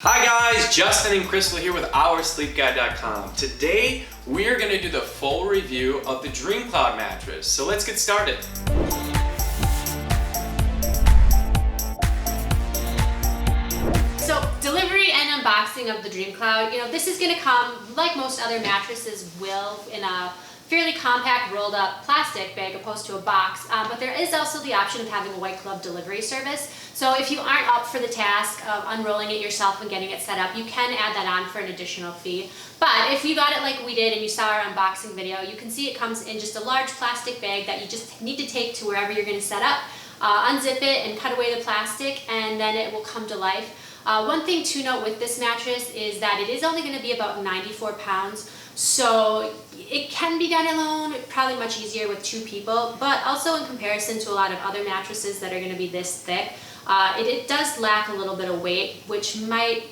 Hi guys, Justin and Crystal here with OurSleepGuide.com. Today we are going to do the full review of the DreamCloud mattress. So let's get started. So delivery and unboxing of the DreamCloud, this is going to come like most other mattresses will in a fairly compact rolled up plastic bag opposed to a box, but there is also the option of having a white glove delivery service. So if you aren't up for the task of unrolling it yourself and getting it set up, you can add that on for an additional fee. But if you got it like we did and you saw our unboxing video, you can see it comes in just a large plastic bag that you just need to take to wherever you're going to set up, unzip it and cut away the plastic, and then it will come to life. One thing to note with this mattress is that it is only going to be about 94 pounds, so it can be done alone, probably much easier with two people, but also in comparison to a lot of other mattresses that are going to be this thick, it does lack a little bit of weight, which might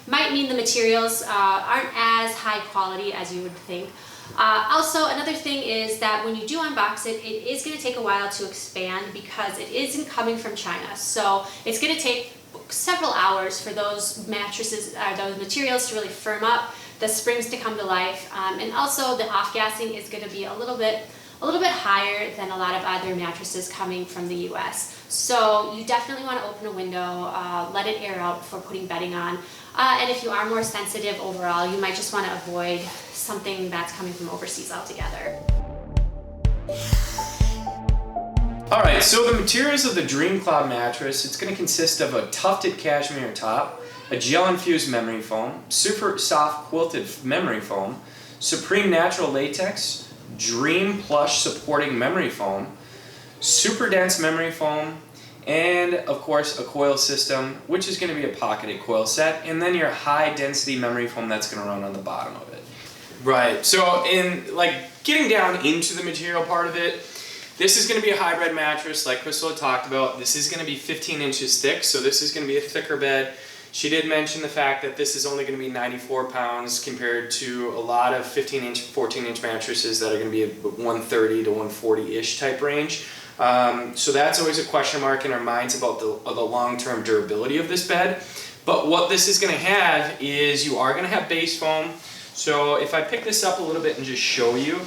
mean the materials aren't as high quality as you would think. Also, another thing is that when you do unbox it, it is going to take a while to expand because it isn't coming from China, so it's going to take several hours for those mattresses, those materials to really firm up, the springs to come to life, and also the off-gassing is going to be a little bit higher than a lot of other mattresses coming from the US. So you definitely want to open a window, let it air out before putting bedding on, and if you are more sensitive overall, you might just want to avoid something that's coming from overseas altogether. Alright, so the materials of the DreamCloud mattress, it's going to consist of a tufted cashmere top, a gel-infused memory foam, super soft quilted memory foam, supreme natural latex, Dream Plush supporting memory foam, super dense memory foam, and of course a coil system, which is going to be a pocketed coil set, and then your high density memory foam that's going to run on the bottom of it. Right, so in getting down into the material part of it, this is going to be a hybrid mattress like Crystal had talked about. This is going to be 15 inches thick, so this is going to be a thicker bed. She did mention the fact that this is only going to be 94 pounds compared to a lot of 15-inch, 14-inch mattresses that are going to be a 130 to 140-ish type range. So that's always a question mark in our minds about the long-term durability of this bed. But what this is going to have is you are going to have base foam. So if I pick this up a little bit and just show you,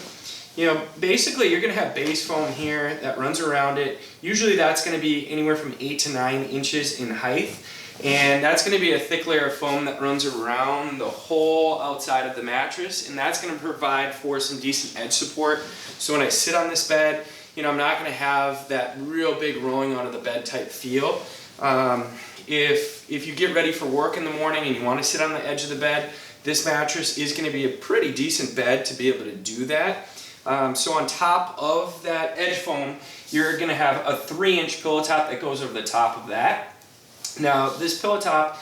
basically you're going to have base foam here that runs around it. Usually that's going to be anywhere from 8 to 9 inches in height. And that's going to be a thick layer of foam that runs around the whole outside of the mattress. And that's going to provide for some decent edge support. So when I sit on this bed, I'm not going to have that real big rolling onto the bed type feel. If you get ready for work in the morning and you want to sit on the edge of the bed, this mattress is going to be a pretty decent bed to be able to do that. So on top of that edge foam, you're going to have a 3-inch pillow top that goes over the top of that. Now this pillow top,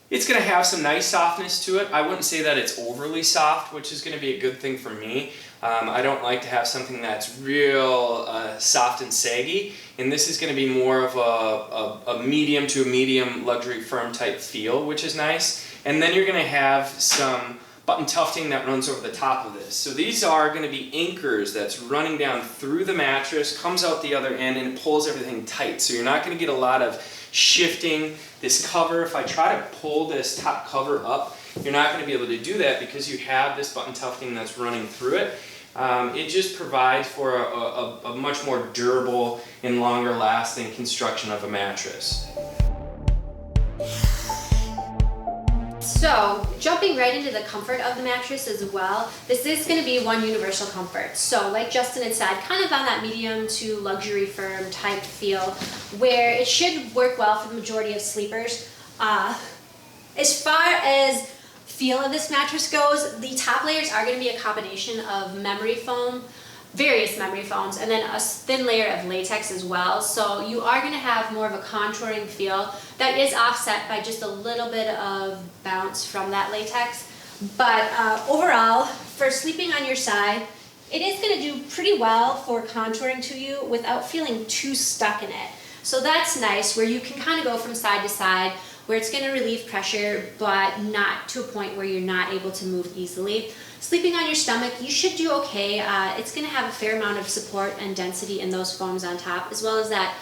it's going to have some nice softness to it. I wouldn't say that it's overly soft, which is going to be a good thing for me. I don't like to have something that's real soft and saggy, and this is going to be more of a medium to a medium luxury firm type feel, which is nice. And then you're going to have some button tufting that runs over the top of this. So these are going to be anchors that's running down through the mattress, comes out the other end, and pulls everything tight. So you're not going to get a lot of shifting. This cover, if I try to pull this top cover up, you're not going to be able to do that because you have this button tufting that's running through it. It just provides for a much more durable and longer lasting construction of a mattress. So, jumping right into the comfort of the mattress as well, this is going to be one universal comfort. So, like Justin had said, kind of on that medium to luxury firm type feel, where it should work well for the majority of sleepers. As far as feel of this mattress goes, the top layers are going to be a combination of memory foam, various memory foams, and then a thin layer of latex as well. So you are going to have more of a contouring feel that is offset by just a little bit of bounce from that latex. But overall, for sleeping on your side, it is going to do pretty well for contouring to you without feeling too stuck in it. So that's nice, where you can kind of go from side to side, where it's going to relieve pressure, but not to a point where you're not able to move easily. Sleeping on your stomach, you should do okay. It's going to have a fair amount of support and density in those foams on top, as well as that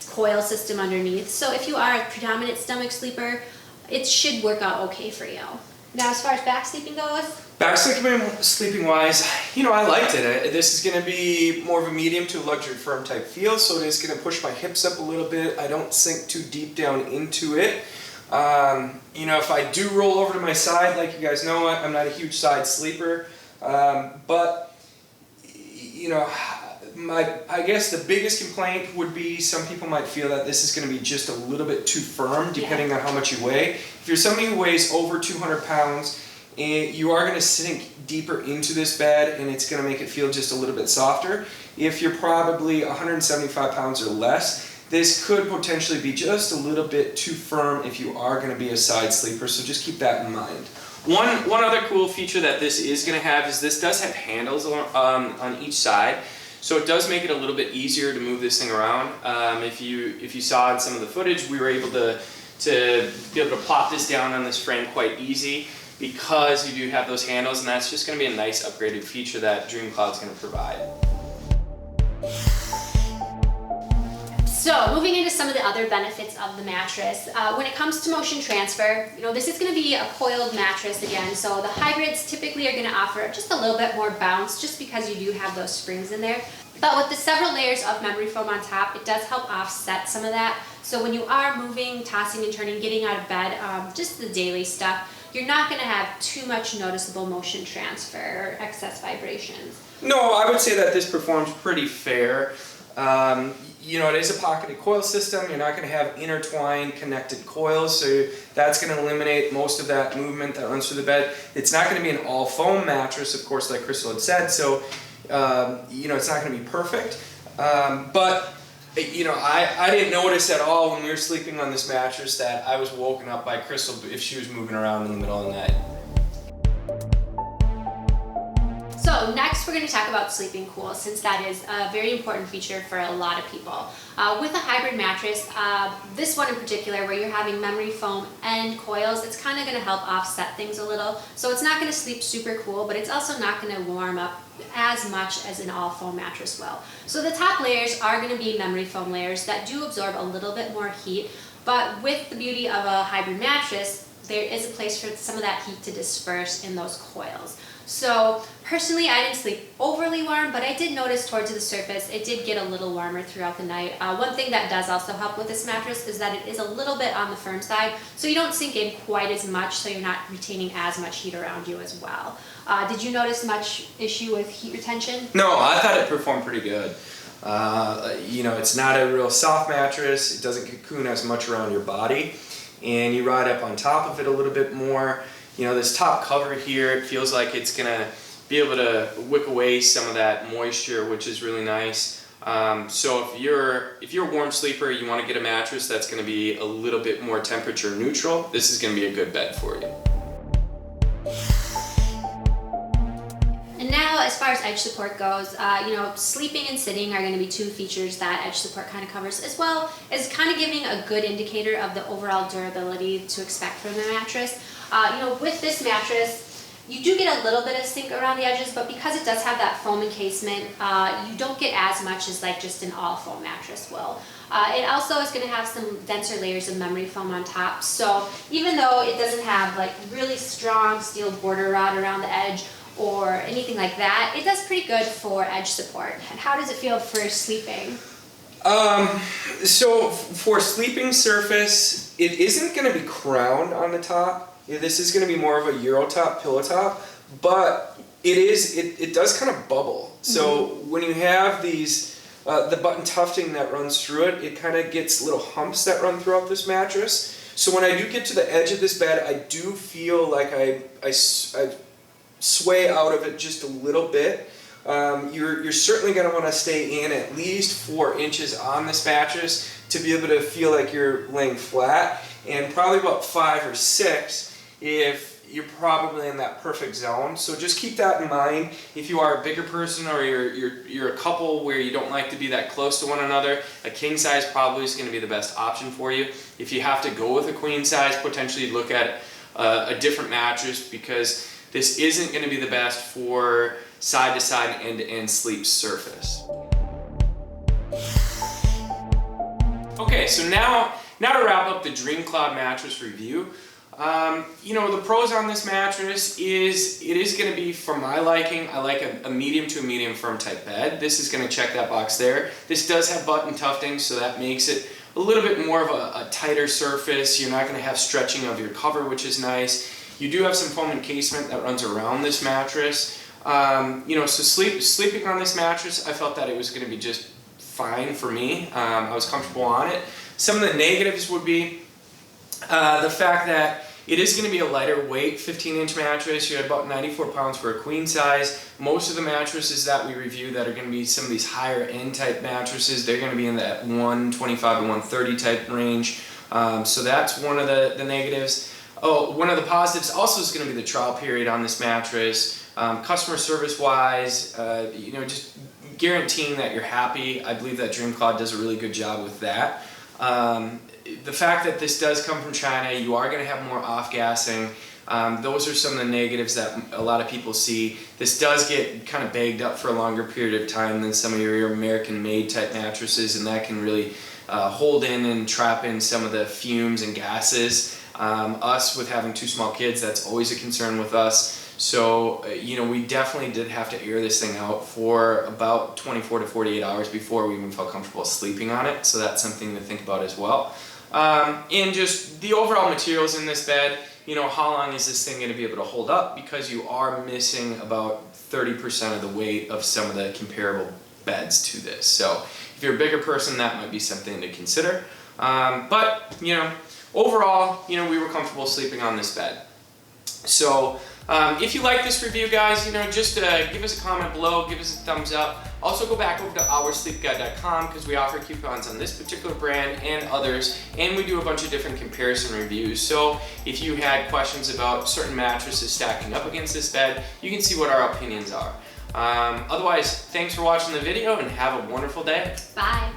coil system underneath. So if you are a predominant stomach sleeper, it should work out okay for you. Now, as far as back sleeping goes? Back sleeping wise, I liked it. This is going to be more of a medium to a luxury firm type feel, so it is going to push my hips up a little bit. I don't sink too deep down into it. If I do roll over to my side, like you guys know, I'm not a huge side sleeper, but I guess the biggest complaint would be some people might feel that this is going to be just a little bit too firm, depending on how much you weigh. If you're somebody who weighs over 200 pounds, you are going to sink deeper into this bed, and it's going to make it feel just a little bit softer. If you're probably 175 pounds or less, this could potentially be just a little bit too firm if you are going to be a side sleeper, so just keep that in mind. One other cool feature that this is going to have is this does have handles on each side, so it does make it a little bit easier to move this thing around. If you saw in some of the footage, we were able to be able to plop this down on this frame quite easy because you do have those handles, and that's just going to be a nice upgraded feature that DreamCloud is going to provide. So, moving into some of the other benefits of the mattress, when it comes to motion transfer, this is going to be a coiled mattress again, so the hybrids typically are going to offer just a little bit more bounce just because you do have those springs in there. But with the several layers of memory foam on top, it does help offset some of that. So when you are moving, tossing and turning, getting out of bed, just the daily stuff, you're not going to have too much noticeable motion transfer or excess vibrations. No, I would say that this performs pretty fair. It is a pocketed coil system. You're not going to have intertwined connected coils, so that's going to eliminate most of that movement that runs through the bed. It's not going to be an all foam mattress, of course, like Crystal had said, so it's not going to be perfect. But I didn't notice at all when we were sleeping on this mattress that I was woken up by Crystal if she was moving around in the middle of the night. So next we're going to talk about sleeping cool, since that is a very important feature for a lot of people. With a hybrid mattress, this one in particular where you're having memory foam and coils, it's kind of going to help offset things a little. So it's not going to sleep super cool, but it's also not going to warm up as much as an all foam mattress will. So the top layers are going to be memory foam layers that do absorb a little bit more heat, but with the beauty of a hybrid mattress, there is a place for some of that heat to disperse in those coils. So personally, I didn't sleep overly warm, but I did notice towards the surface it did get a little warmer throughout the night. One thing that does also help with this mattress is that it is a little bit on the firm side, so you don't sink in quite as much, so you're not retaining as much heat around you as well. Did you notice much issue with heat retention? No, I thought it performed pretty good. It's not a real soft mattress. It doesn't cocoon as much around your body, and you ride up on top of it a little bit more. This top cover here, it feels like it's gonna be able to wick away some of that moisture, which is really nice. So if you're a warm sleeper, you want to get a mattress that's going to be a little bit more temperature neutral, this is going to be a good bed for you. And now, as far as edge support goes, sleeping and sitting are going to be two features that edge support kind of covers, as well as kind of giving a good indicator of the overall durability to expect from the mattress. With this mattress, you do get a little bit of sink around the edges, but because it does have that foam encasement, you don't get as much as like just an all foam mattress will. It also is going to have some denser layers of memory foam on top, so even though it doesn't have like really strong steel border rod around the edge or anything like that, it does pretty good for edge support. And how does it feel for sleeping? So for sleeping surface, it isn't going to be crowned on the top. This is going to be more of a Euro top, pillow top, but it does kind of bubble. So when you have these, the button tufting that runs through it, it kind of gets little humps that run throughout this mattress. So when I do get to the edge of this bed, I do feel like I sway out of it just a little bit. You're certainly going to want to stay in at least 4 inches on this mattress to be able to feel like you're laying flat, and probably about 5 or 6 if you're probably in that perfect zone. So just keep that in mind. If you are a bigger person or you're a couple where you don't like to be that close to one another, a king size probably is going to be the best option for you. If you have to go with a queen size, potentially look at a different mattress, because this isn't going to be the best for side to side and end-to-end sleep surface. Okay, so now to wrap up the DreamCloud mattress review, You know, the pros on this mattress is it is going to be, for my liking, I like a medium to a medium firm type bed. This is going to check that box there. This does have button tufting, so that makes it a little bit more of a tighter surface. You're not going to have stretching of your cover, which is nice. You do have some foam encasement that runs around this mattress. You know, so sleeping on this mattress, I felt that it was going to be just fine for me. I was comfortable on it. Some of the negatives would be the fact that it is going to be a lighter weight 15-inch mattress. You're at about 94 pounds for a queen size. Most of the mattresses that we review that are going to be some of these higher end type mattresses, they're going to be in that 125 to 130 type range. So that's one of the negatives. Oh, one of the positives also is going to be the trial period on this mattress. Customer service wise, you know, just guaranteeing that you're happy. I believe that DreamCloud does a really good job with that. The fact that this does come from China, you are going to have more off-gassing. Those are some of the negatives that a lot of people see. This does get kind of bagged up for a longer period of time than some of your American-made type mattresses, and that can really hold in and trap in some of the fumes and gases. Us, with having 2 small kids, that's always a concern with us. So, you know, we definitely did have to air this thing out for about 24 to 48 hours before we even felt comfortable sleeping on it. So that's something to think about as well. And just the overall materials in this bed, you know, how long is this thing going to be able to hold up? Because you are missing about 30% of the weight of some of the comparable beds to this. So if you're a bigger person, that might be something to consider. But, you know, overall, you know, we were comfortable sleeping on this bed. So if you like this review, guys, you know, just give us a comment below, give us a thumbs up. Also go back over to oursleepguide.com because we offer coupons on this particular brand and others, and we do a bunch of different comparison reviews. So if you had questions about certain mattresses stacking up against this bed, you can see what our opinions are. Otherwise, thanks for watching the video and have a wonderful day. Bye.